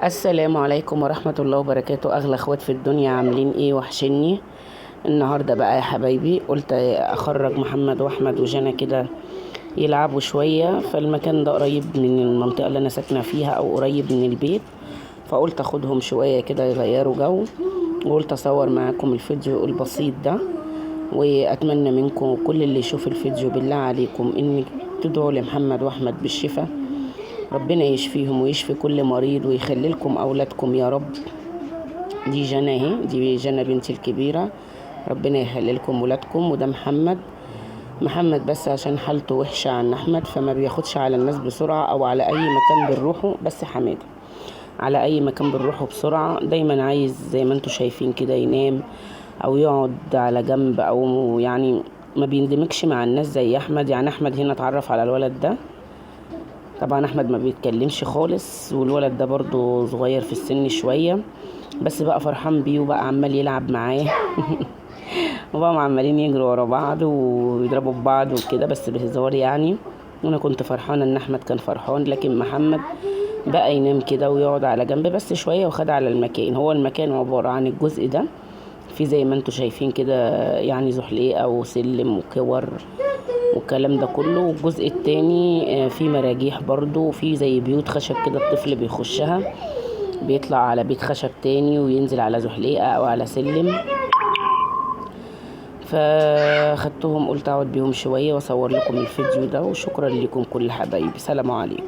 السلام عليكم ورحمة الله وبركاته. أغلى اخوات في الدنيا، عاملين ايه؟ وحشني. النهاردة بقى يا حبايبي قلت أخرج محمد وأحمد وجنى كده يلعبوا شوية، فالمكان ده قريب من المنطقة اللي أنا ساكنة فيها أو قريب من البيت، فقلت أخدهم شوية كده يغيروا جو، وقلت أصور معاكم الفيديو البسيط ده. وأتمنى منكم كل اللي يشوف الفيديو بالله عليكم إنك تدعوا لمحمد وأحمد بالشفاء، ربنا يشفيهم ويشفي كل مريض ويخلي لكم أولادكم يا رب. دي جنى اهي، دي جنى بنتي الكبيرة، ربنا يخلي لكم ولادكم. وده محمد بس عشان حالته وحشة عن أحمد، فما بياخدش على الناس بسرعة أو على أي مكان بنروحه، بس حماده على أي مكان بنروحه بسرعة، دايما عايز زي ما انتوا شايفين كده ينام أو يقعد على جنب، أو يعني ما بيندمجش مع الناس زي أحمد. يعني أحمد هنا اتعرف على الولد ده، طبعا احمد ما بيتكلمش خالص، والولد ده برضو صغير في السن شوية، بس بقى فرحان بيه وبقى عمال يلعب معاه وبقى عمالين يجروا ورا بعض ويضربوا ببعض وكده، بس بهزار يعني. وانا كنت فرحانة ان احمد كان فرحان، لكن محمد بقى ينام كده ويقعد على جنب بس شوية، وخد على المكان. هو المكان عبارة عن الجزء ده في زي ما انتوا شايفين كده، يعني زحليقة وسلم وكور والكلام ده كله، والجزء التاني فيه مراجيح برضو، وفيه زي بيوت خشب كده الطفل بيخشها، بيطلع على بيت خشب تاني وينزل على زحليقة او على سلم. فخدتهم قلت اقعد بيهم شوية واصور لكم الفيديو ده، وشكرا لكم كل حبايبي، سلام عليكم.